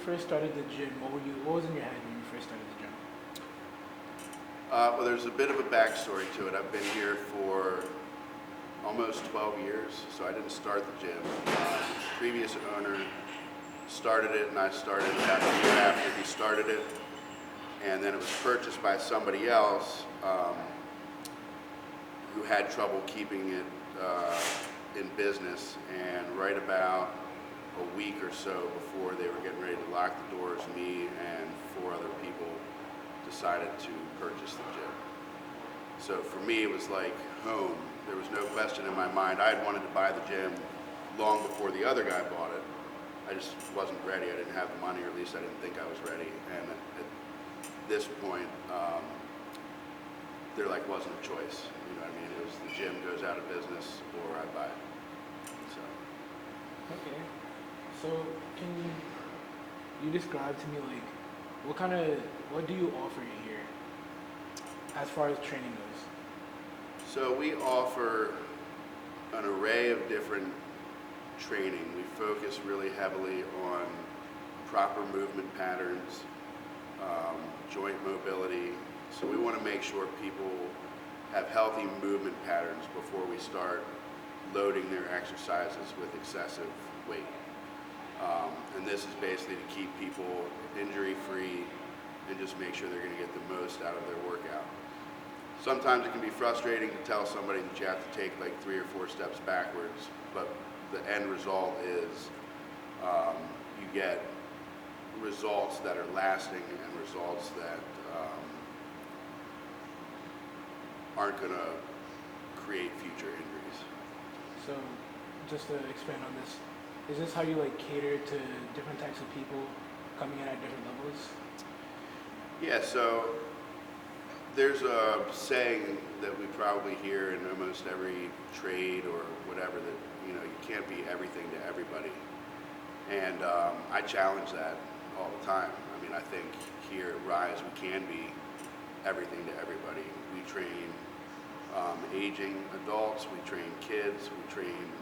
first started the gym, what was in your head when you first started the gym? Well, there's a bit of a backstory to it. I've been here for almost 12 years, so I didn't start the gym. Previous owner started it, and I started about a year after he started it, and then it was purchased by somebody else who had trouble keeping it in business, and right about a week or so before they were getting ready to lock the doors, me and 4 other people decided to purchase the gym. So for me, it was like home. There was no question in my mind. I had wanted to buy the gym long before the other guy bought it. I just wasn't ready. I didn't have the money, or at least I didn't think I was ready. And at this point, there wasn't a choice. You know what I mean? It was the gym goes out of business or I buy it. So. Okay. So can you describe to me what do you offer here as far as training goes? So we offer an array of different training. We focus really heavily on proper movement patterns, joint mobility. So we want to make sure people have healthy movement patterns before we start loading their exercises with excessive weight. And this is basically to keep people injury-free and just make sure they're going to get the most out of their workout. Sometimes it can be frustrating to tell somebody that you have to take 3 or 4 steps backwards, but the end result is you get results that are lasting and results that aren't going to create future injuries. So just to expand on this, is this how you cater to different types of people coming in at different levels? Yeah, so there's a saying that we probably hear in almost every trade or whatever that, you can't be everything to everybody. And I challenge that all the time. I mean, I think here at Rise we can be everything to everybody. We train aging adults, we train kids, we train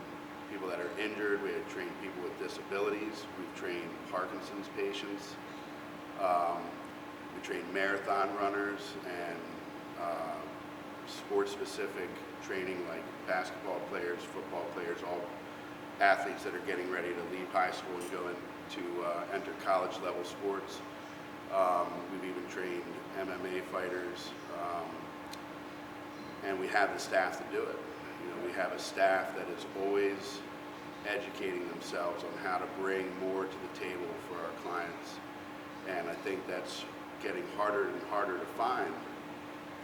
people that are injured, we train people with disabilities, we've trained Parkinson's patients, we train marathon runners and sport-specific training like basketball players, football players, all athletes that are getting ready to leave high school and go into enter college-level sports. We've even trained MMA fighters, and we have the staff to do it. We have a staff that is always educating themselves on how to bring more to the table for our clients. And I think that's getting harder and harder to find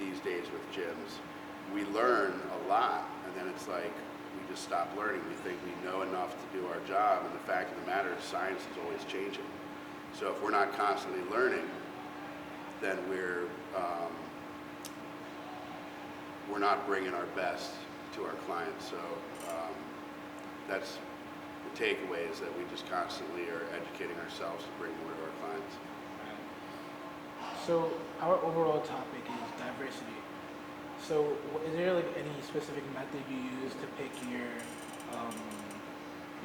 these days with gyms. We learn a lot, and then it's like we just stop learning. We think we know enough to do our job, and the fact of the matter is science is always changing. So if we're not constantly learning, then we're not bringing our best to our clients. So that's the takeaway, is that we just constantly are educating ourselves to bring more to our clients. So our overall topic is diversity. So is there any specific method you use to pick your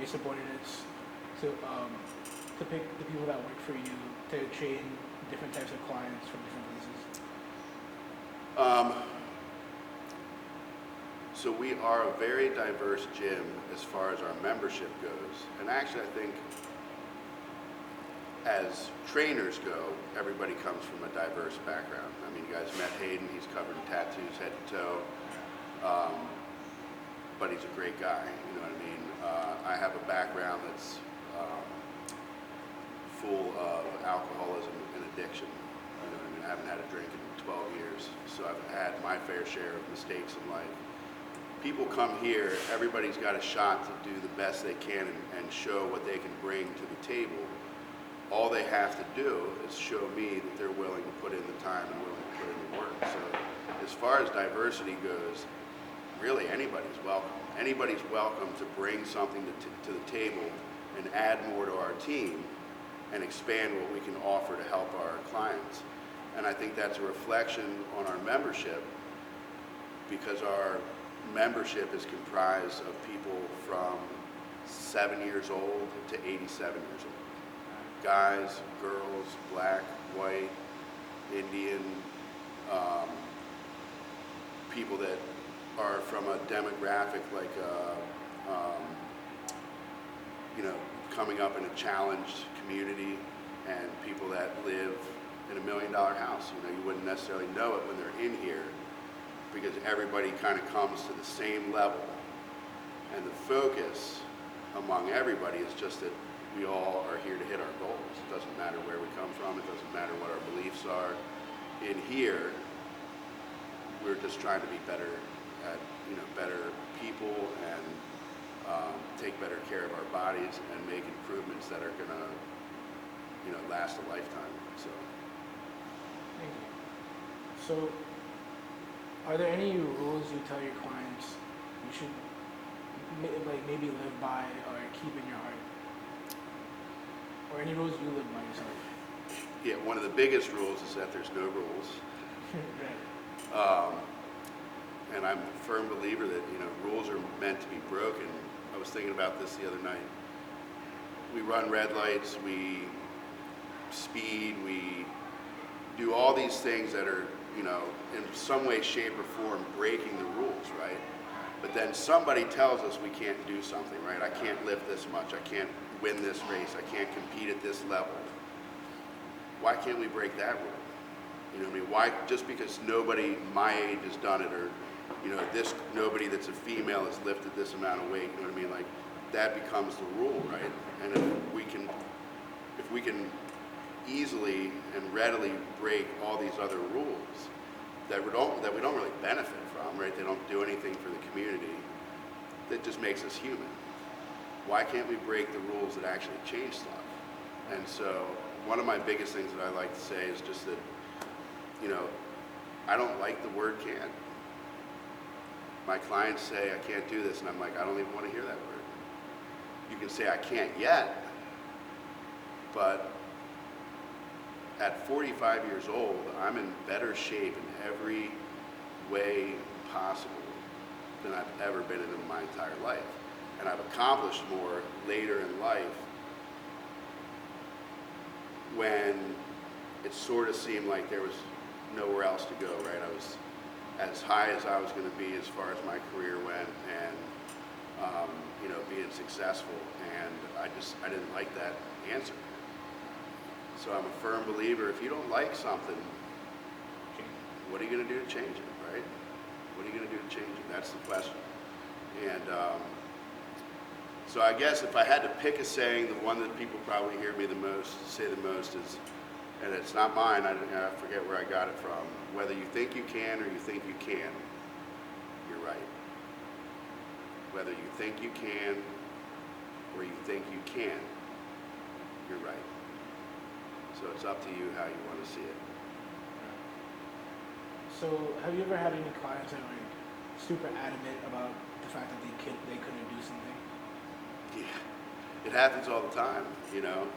subordinates, to pick the people that work for you, to train different types of clients from different places? So we are a very diverse gym as far as our membership goes. And actually, I think as trainers go, everybody comes from a diverse background. I mean, you guys met Hayden, he's covered in tattoos head to toe, but he's a great guy, you know what I mean? I have a background that's full of alcoholism and addiction. You know what I mean? I haven't had a drink in 12 years, so I've had my fair share of mistakes in life. People come here, everybody's got a shot to do the best they can and show what they can bring to the table. All they have to do is show me that they're willing to put in the time and willing to put in the work. So as far as diversity goes, really anybody's welcome. Anybody's welcome to bring something to the table and add more to our team and expand what we can offer to help our clients. And I think that's a reflection on our membership, because our membership is comprised of people from 7 years old to 87 years old. guys, girls, black, white, Indian, um, people that are from a demographic like, you know, coming up in a challenged community, and people that live in $1 million house. You know, you wouldn't necessarily know it when they're in here because everybody kind of comes to the same level. And the focus among everybody is just that we all are here to hit our goals. It doesn't matter where we come from. It doesn't matter what our beliefs are. In here, we're just trying to be better at, you know, better people and take better care of our bodies and make improvements that are gonna, you know, last a lifetime. So. Thank you. So, are there any rules you tell your clients you should like maybe live by or keep in your heart? Or any rules you live by yourself? Yeah, one of the biggest rules is that there's no rules. Right. And I'm a firm believer that, you know, rules are meant to be broken. I was thinking about this the other night. We run red lights, we speed, we do all these things that are, you know, in some way, shape, or form breaking the rules, right? But then somebody tells us we can't do something, right? I can't lift this much, I can't win this race, I can't compete at this level. Why can't we break that rule? You know what I mean? Why, just because nobody my age has done it, or, you know, nobody that's a female has lifted this amount of weight, you know what I mean? Like, that becomes the rule, right? And if we can easily and readily break all these other rules that we don't really benefit from, right? They don't do anything for the community. That just makes us human. Why can't we break the rules that actually change stuff? And so one of my biggest things that I like to say is just that, you know, I don't like the word can't. My clients say I can't do this, and I'm like, I don't even want to hear that word. You can say I can't yet, but at 45 years old, I'm in better shape in every way possible than I've ever been in my entire life. And I've accomplished more later in life when it sort of seemed like there was nowhere else to go, right? I was as high as I was going to be as far as my career went, and you know, being successful, and I didn't like that answer. So I'm a firm believer, if you don't like something, what are you going to do to change it, right? What are you going to do to change it? That's the question. And so I guess if I had to pick a saying, the one that people probably hear me say the most is, and it's not mine, I forget where I got it from, whether you think you can or you think you can, you're right. Whether you think you can or you think you can, you're right. So it's up to you how you want to see it. So have you ever had any clients that were like super adamant about the fact that they couldn't do something? Yeah, it happens all the time, you know.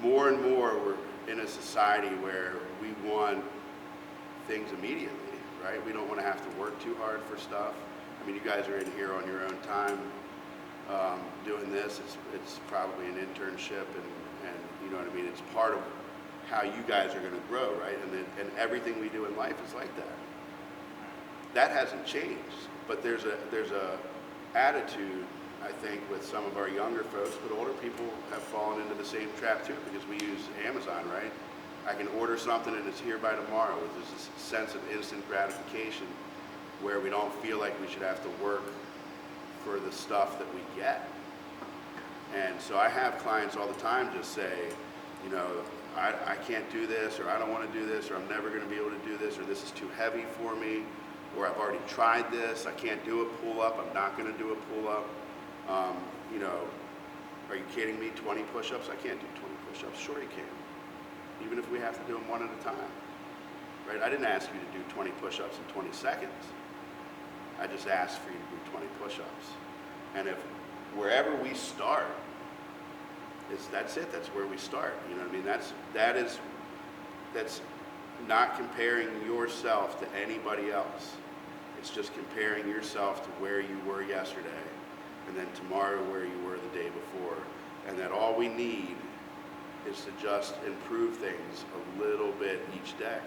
More and more we're in a society where we want things immediately, right? We don't want to have to work too hard for stuff. I mean, you guys are in here on your own time doing this. It's probably an internship, and you know what I mean? It's part of how you guys are going to grow, right? And everything we do in life is like that. That hasn't changed, but there's a attitude, I think, with some of our younger folks, but older people have fallen into the same trap too, because we use Amazon, right? I can order something and it's here by tomorrow. There's this sense of instant gratification where we don't feel like we should have to work for the stuff that we get. And so I have clients all the time just say, you know, I can't do this, or I don't want to do this, or I'm never going to be able to do this, or this is too heavy for me, or I've already tried this, I can't do a pull-up, I'm not going to do a pull-up. You know, are you kidding me? 20 push-ups? I can't do 20 push-ups. Sure you can. Even if we have to do them one at a time. Right? I didn't ask you to do 20 push-ups in 20 seconds. I just asked for you to do 20 push-ups. And if wherever we start, that's it. That's where we start. You know what I mean? That's not comparing yourself to anybody else. It's just comparing yourself to where you were yesterday and then tomorrow where you were the day before, and that all we need is to just improve things a little bit each day.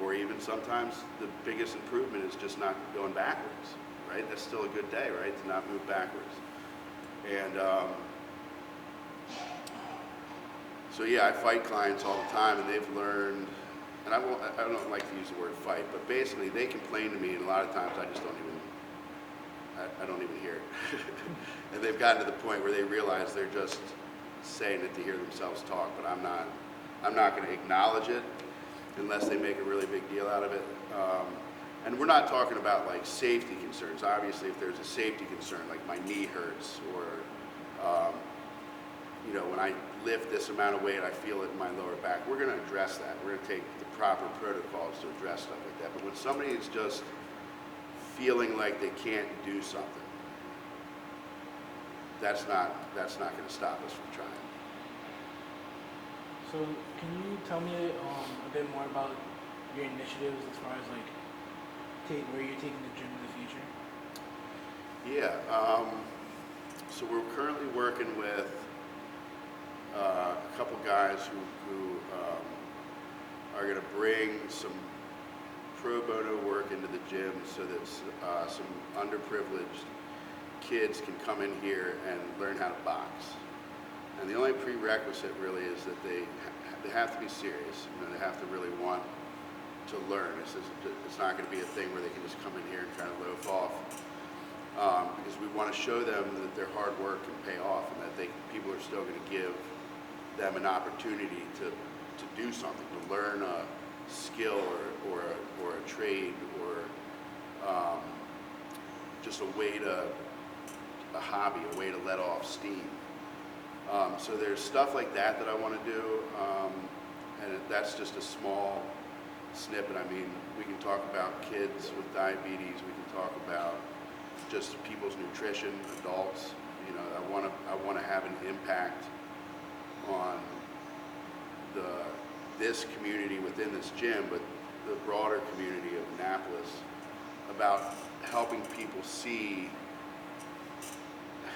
Or even sometimes the biggest improvement is just not going backwards, right? That's still a good day, right? To not move backwards. And so yeah, I fight clients all the time, and they've learned, and I don't like to use the word fight, but basically they complain to me, and a lot of times I just don't even hear it. And they've gotten to the point where they realize they're just saying it to hear themselves talk, but I'm not going to acknowledge it unless they make a really big deal out of it. And we're not talking about like safety concerns. Obviously, if there's a safety concern, like my knee hurts, or when I lift this amount of weight, I feel it in my lower back, we're going to address that. We're going to take the proper protocols to address stuff like that. But when somebody is just feeling like they can't do something, that's not going to stop us from trying. So can you tell me a bit more about your initiatives as far as like where you're taking the gym in the future? Yeah, so we're currently working with a couple guys who are going to bring some pro bono work into the gym so that some underprivileged kids can come in here and learn how to box. And the only prerequisite really is that they have to be serious. They have to really want to learn. It's not going to be a thing where they can just come in here and kind of loaf off. Because we want to show them that their hard work can pay off, and that people are still going to give them an opportunity to do something, to learn a skill or a trade, or just a hobby, a way to let off steam. So there's stuff like that I want to do, and that's just a small snippet. I mean, we can talk about kids with diabetes, we can talk about just people's nutrition, adults. I want to have an impact on this community within this gym, but the broader community of Annapolis, about helping people see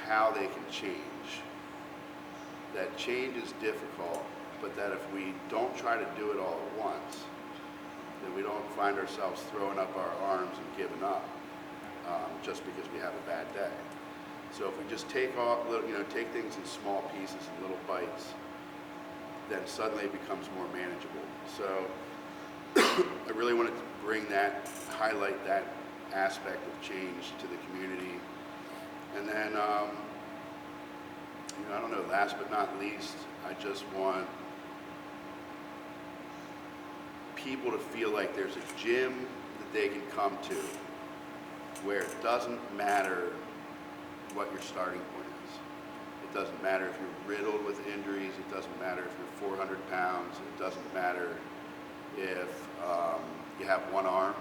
how they can change. That change is difficult, but that if we don't try to do it all at once, then we don't find ourselves throwing up our arms and giving up just because we have a bad day. So if we just take things in small pieces and little bites, then suddenly it becomes more manageable. So I really wanted to highlight that aspect of change to the community. And then, I don't know, last but not least, I just want people to feel like there's a gym that they can come to where it doesn't matter what your starting point is. It doesn't matter if you're riddled with injuries. It doesn't matter if you're 400 pounds. It doesn't matter if you have one arm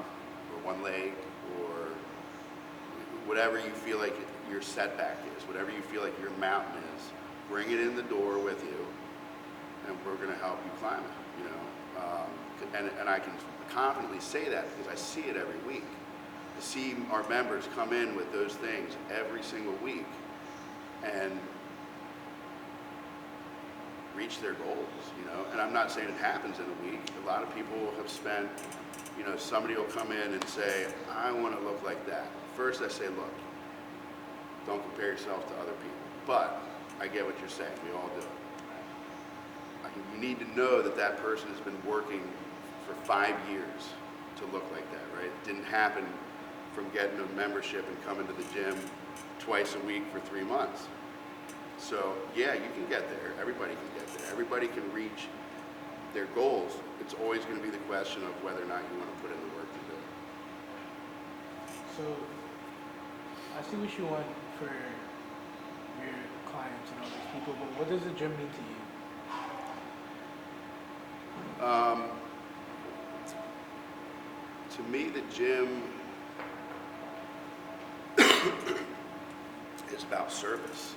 or one leg, or whatever you feel like your setback is, whatever you feel like your mountain is. Bring it in the door with you, and we're going to help you climb it. And I can confidently say that because I see it every week. I see our members come in with those things every single week and reach their goals. And I'm not saying it happens in a week. A lot of people have spent, somebody will come in and say, I want to look like that. First I say, look, don't compare yourself to other people. But I get what you're saying. We all do it. You need to know that person has been working for 5 years to look like that, right? It didn't happen from getting a membership and coming to the gym twice a week for 3 months. So yeah, you can get there. Everybody can get there. Everybody can reach their goals. It's always going to be the question of whether or not you want to put in the work to do it. So I see what you want for your clients and all these people, but what does the gym mean to you? To me, the gym is about service.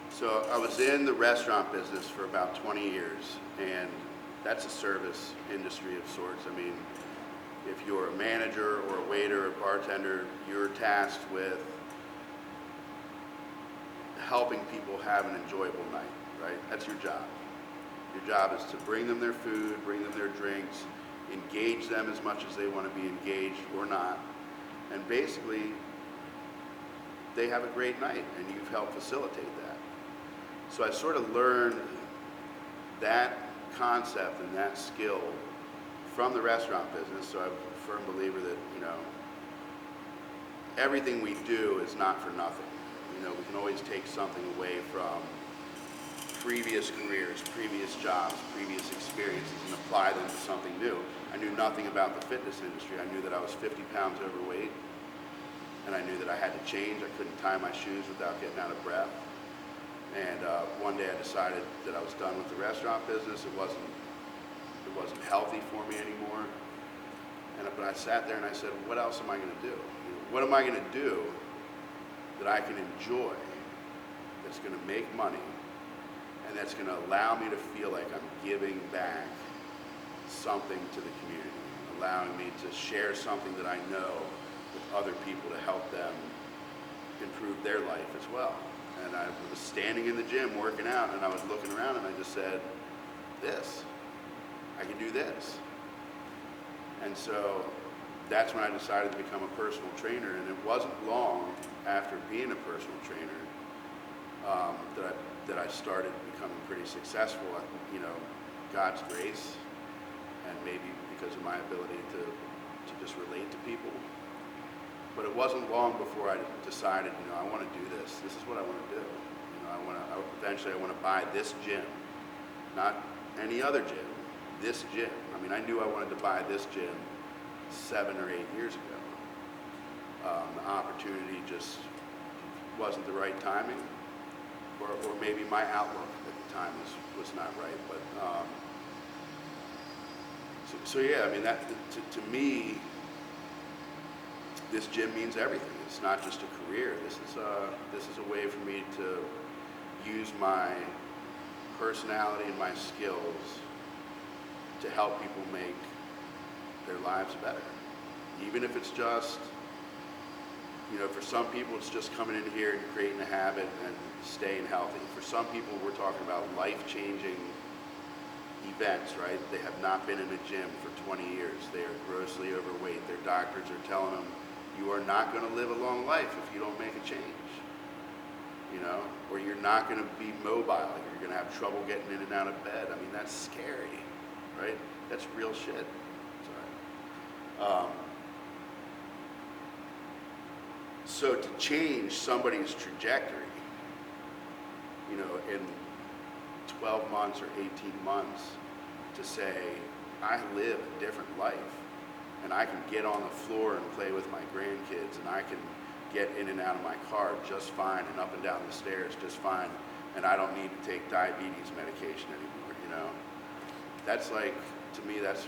So I was in the restaurant business for about 20 years, and that's a service industry of sorts. I mean, if you're a manager or a waiter or bartender, you're tasked with helping people have an enjoyable night, right? That's your job. Your job is to bring them their food, bring them their drinks, engage them as much as they want to be engaged or not. And basically, they have a great night, and you've helped facilitate that. So I sort of learned that concept and that skill from the restaurant business. So I'm a firm believer that, everything we do is not for nothing. We can always take something away from previous careers, previous jobs, previous experiences, and apply them to something new. I knew nothing about the fitness industry. I knew that I was 50 pounds overweight, and I knew that I had to change. I couldn't tie my shoes without getting out of breath. And one day I decided that I was done with the restaurant business. It wasn't healthy for me anymore. But I sat there and I said, what else am I going to do? What am I going to do that I can enjoy, that's going to make money, and that's going to allow me to feel like I'm giving back something to the community, allowing me to share something that I know with other people to help them improve their life as well. And I was standing in the gym working out, and I was looking around, and I just said, I can do this. And so that's when I decided to become a personal trainer, and it wasn't long after being a personal trainer that I started becoming pretty successful. God's grace, and maybe because of my ability to just relate to people. But it wasn't long before I decided, I want to do this. This is what I want to do. Eventually I want to buy this gym, not any other gym, this gym. I knew I wanted to buy this gym 7 or 8 years ago. The opportunity just wasn't the right timing, or maybe my outlook at the time was not right. But that to me, this gym means everything. It's not just a career. This is a way for me to use my personality and my skills to help people make their lives better. Even if it's just, for some people it's just coming in here and creating a habit and staying healthy. For some people we're talking about life-changing events, right? They have not been in a gym for 20 years. They are grossly overweight. Their doctors are telling them, you are not going to live a long life if you don't make a change. Or you're not going to be mobile. You're going to have trouble getting in and out of bed. That's scary, right? That's real shit. Sorry. So to change somebody's trajectory, in 12 months or 18 months, to say, I live a different life, and I can get on the floor and play with my grandkids, and I can get in and out of my car just fine, and up and down the stairs just fine, and I don't need to take diabetes medication anymore, That's to me, that's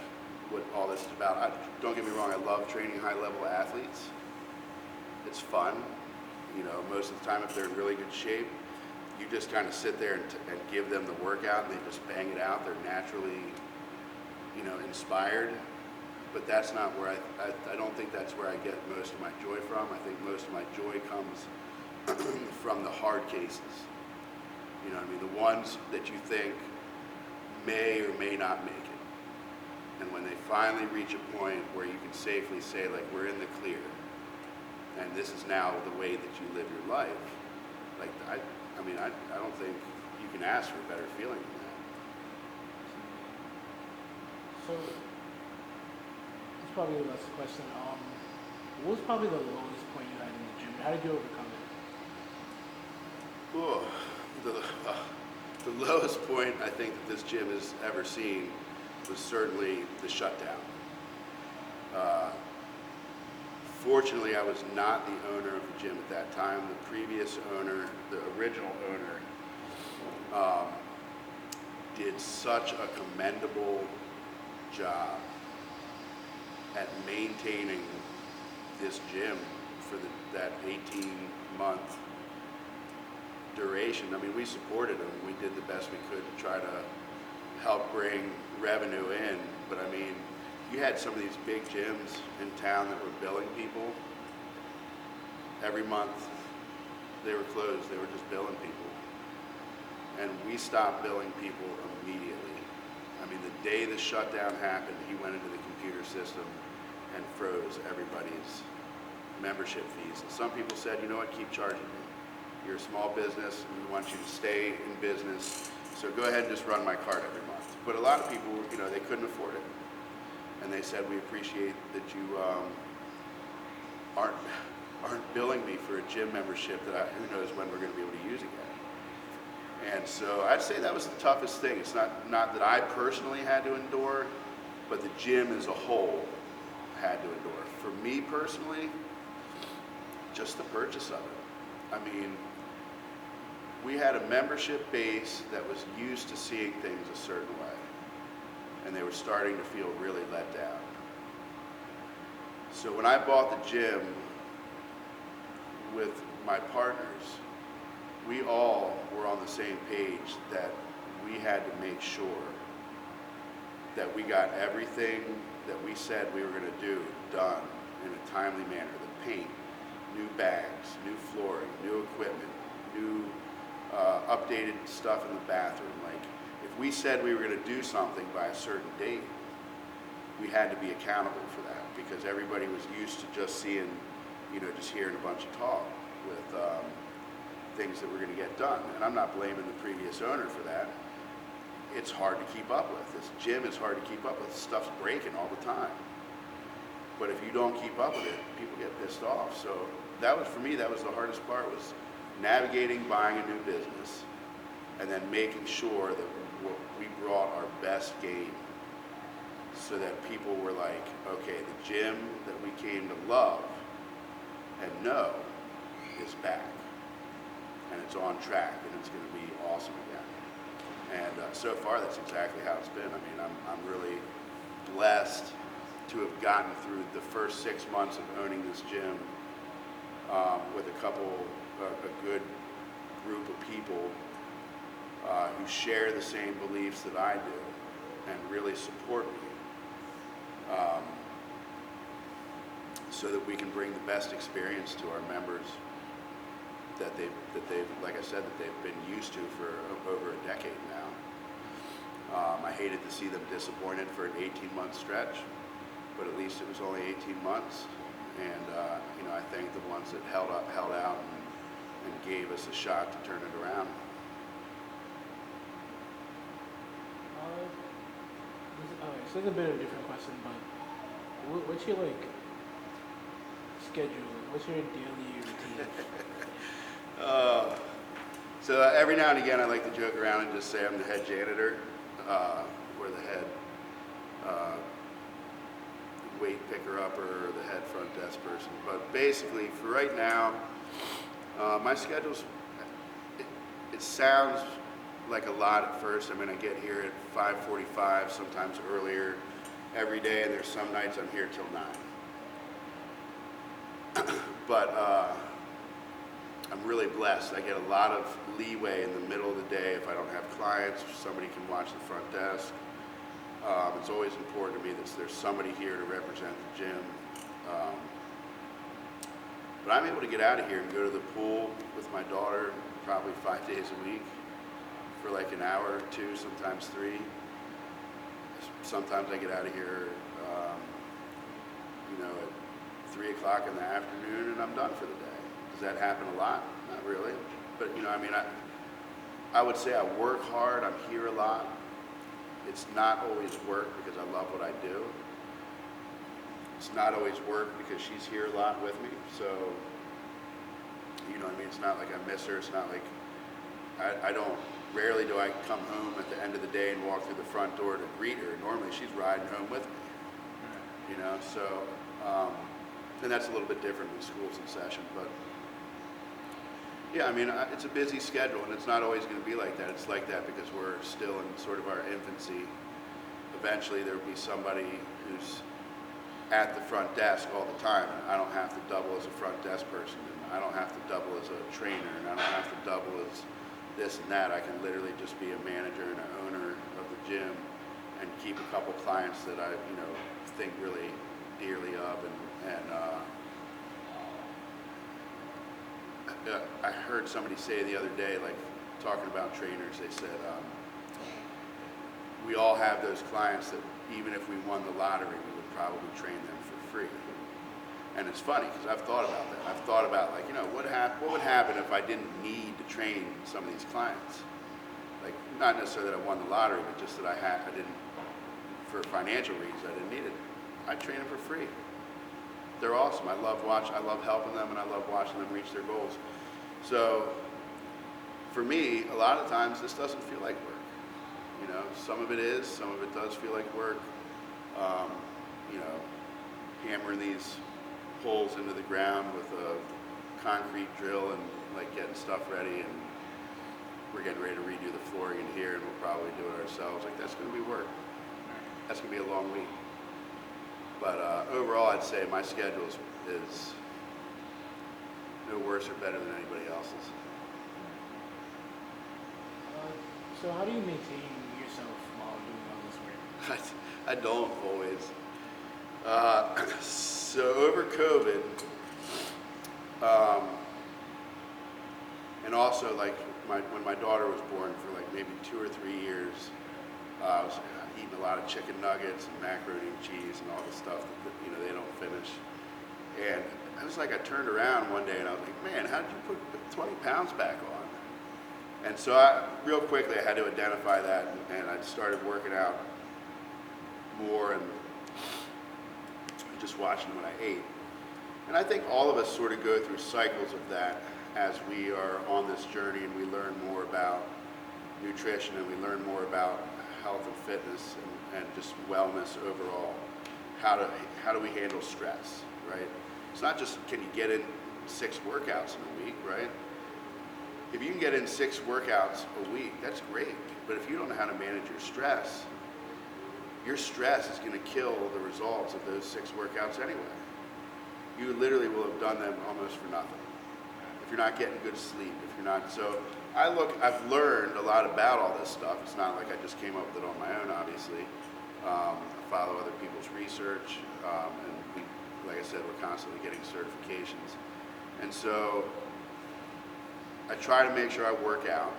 what all this is about. Don't get me wrong, I love training high-level athletes. It's fun. Most of the time if they're in really good shape, you just kind of sit there and give them the workout, and they just bang it out. They're naturally, inspired. But that's not where I don't think that's where I get most of my joy from. I think most of my joy comes from the hard cases. The ones that you think may or may not make it. And when they finally reach a point where you can safely say, we're in the clear, and this is now the way that you live your life, I don't think you can ask for a better feeling than that. So, it's probably the last question. What was probably the lowest point you had in the gym? How did you overcome it? The lowest point I think that this gym has ever seen was certainly the shutdown. Fortunately, I was not the owner of the gym at that time. The previous owner, the original owner, did such a commendable job at maintaining this gym for that 18-month duration. We supported him. We did the best we could to try to help bring revenue in. But you had some of these big gyms in town that were billing people. Every month they were closed. They were just billing people. we stopped billing people immediately. I mean, the day the shutdown happened, he went into the computer system and froze everybody's membership fees. And some people said, you know what, keep charging me. You're a small business, and we want you to stay in business, so go ahead and just run my card every month. But a lot of people, you know, they couldn't afford it. And they said, we appreciate that you aren't billing me for a gym membership that who knows when we're going to be able to use again. And so I'd say that was the toughest thing. It's not that I personally had to endure, but the gym as a whole had to endure. For me personally, just the purchase of it. I mean, we had a membership base that was used to seeing things a certain way, and they were starting to feel really let down. So when I bought the gym with my partners, we all were on the same page that we had to make sure that we got everything that we said we were going to do done in a timely manner. The paint, new bags, new flooring, new equipment, new updated stuff in the bathroom. Like, if we said we were going to do something by a certain date, we had to be accountable for that, because everybody was used to just seeing, you know, just hearing a bunch of talk with things that were going to get done. And I'm not blaming the previous owner for that. It's hard to keep up with. This gym is hard to keep up with. Stuff's breaking all the time. But if you don't keep up with it, people get pissed off. So that was, for me, that was the hardest part, was navigating buying a new business and then making sure that we brought our best game, so that people were like, okay, the gym that we came to love and know is back, and it's on track, and it's going to be awesome again. And so far, that's exactly how it's been. I mean, I'm really blessed to have gotten through the first 6 months of owning this gym with a good group of people who share the same beliefs that I do and really support me, so that we can bring the best experience to our members that they've, like I said, that they've been used to for over a decade now. I hated to see them disappointed for an 18-month stretch, but at least it was only 18 months. And you know, I thank the ones that held out and gave us a shot to turn it around. So it's a bit of a different question, but what's your schedule? What's your daily routine? So every now and again, I like to joke around and just say I'm the head janitor, or the head weight picker upper, or the head front desk person. But basically, for right now, my schedule's, it sounds like a lot at first. I mean, I get here at 5:45, sometimes earlier, every day, and there's some nights I'm here till 9. But I'm really blessed. I get a lot of leeway in the middle of the day. If I don't have clients, somebody can watch the front desk. It's always important to me that there's somebody here to represent the gym. But I'm able to get out of here and go to the pool with my daughter probably 5 days a week for like an hour or two, sometimes 3. Sometimes I get out of here, you know, at 3 o'clock in the afternoon, and I'm done for the day. Does that happen a lot? Not really. But, you know, I mean, I would say I work hard. I'm here a lot. It's not always work because I love what I do. It's not always work because she's here a lot with me. So, you know what I mean? It's not like I miss her. It's not like rarely do I come home at the end of the day and walk through the front door to greet her. Normally she's riding home with me, you know? So, and that's a little bit different when school's in session, but yeah, I mean, it's a busy schedule, and it's not always going to be like that. It's like that because we're still in sort of our infancy. Eventually, there will be somebody who's at the front desk all the time, and I don't have to double as a front desk person, and I don't have to double as a trainer, and I don't have to double as this and that. I can literally just be a manager and an owner of the gym and keep a couple clients that I, you know, think really dearly of, and I heard somebody say the other day, like, talking about trainers, they said, we all have those clients that even if we won the lottery, we would probably train them for free. And it's funny because I've thought about that. I've thought about like, what would happen if I didn't need to train some of these clients? Like, not necessarily that I won the lottery, but just that I didn't, for financial reasons, I didn't need it. I train them for free. They're awesome. I love helping them, and I love watching them reach their goals. So for me, a lot of times this doesn't feel like work. Some of it is, some of it does feel like work. Hammering these holes into the ground with a concrete drill and like getting stuff ready, and we're getting ready to redo the flooring in here, and we'll probably do it ourselves. Like, that's going to be work. That's going to be a long week. But overall, I'd say my schedule is no worse or better than anybody else's. So how do you maintain yourself while doing all this work? I don't always. So over COVID, and also like when my daughter was born, for like maybe 2 or 3 years, I was eating a lot of chicken nuggets and macaroni and cheese and all the stuff that they don't finish. And I was like, I turned around one day and I was like, man, how did you put 20 pounds back on? And so real quickly I had to identify that, and I started working out more and just watching what I ate. And I think all of us sort of go through cycles of that as we are on this journey, and we learn more about nutrition, and we learn more about health and fitness and just wellness overall. How do we handle stress, right? It's not just can you get in 6 workouts in a week, right? If you can get in 6 workouts a week, that's great. But if you don't know how to manage your stress is going to kill the results of those 6 workouts anyway. You literally will have done them almost for nothing. If you're not getting good sleep, so I've learned a lot about all this stuff. It's not like I just came up with it on my own, obviously. I follow other people's research, and like I said, we're constantly getting certifications. And so I try to make sure I work out,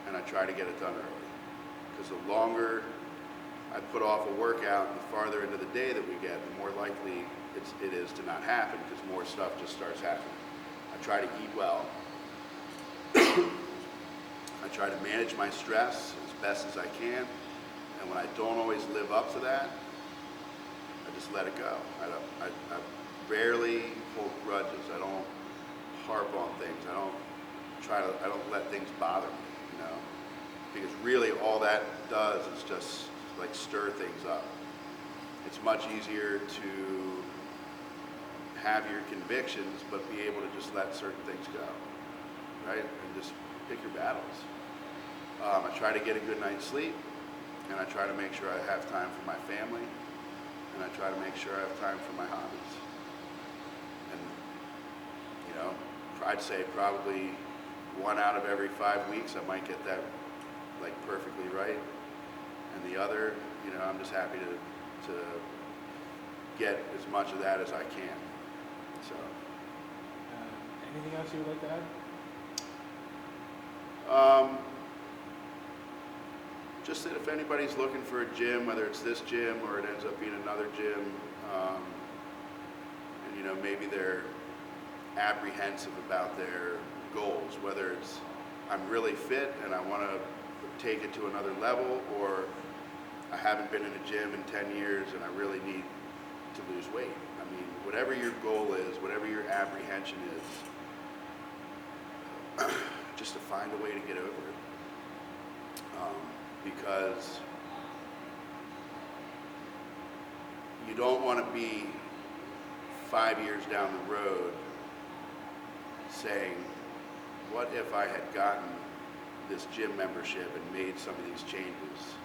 and I try to get it done early. Because the longer I put off a workout, the farther into the day that we get, the more likely it is to not happen, because more stuff just starts happening. I try to eat well. I try to manage my stress as best as I can, and when I don't always live up to that, I just let it go. I rarely hold grudges. I don't harp on things. I don't let things bother me, because really all that does is just like stir things up. It's much easier to have your convictions, but be able to just let certain things go, right? And just pick your battles. I try to get a good night's sleep, and I try to make sure I have time for my family, and I try to make sure I have time for my hobbies. And, I'd say probably 1 out of every 5 weeks I might get that like perfectly right. And the other, I'm just happy to get as much of that as I can. So. Anything else you would like to add? Just that if anybody's looking for a gym, whether it's this gym or it ends up being another gym, and maybe they're apprehensive about their goals, whether it's I'm really fit and I want to take it to another level, or I haven't been in a gym in 10 years and I really need to lose weight. I mean, whatever your goal is, whatever your apprehension is, just to find a way to get over it. Because you don't want to be 5 years down the road saying, what if I had gotten this gym membership and made some of these changes?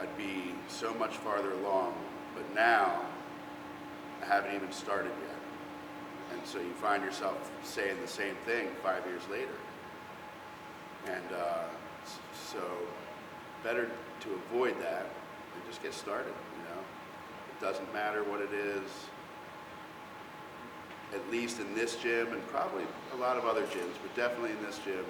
I'd be so much farther along, but now I haven't even started yet. And so you find yourself saying the same thing 5 years later. And so better to avoid that and just get started, It doesn't matter what it is, at least in this gym and probably a lot of other gyms, but definitely in this gym.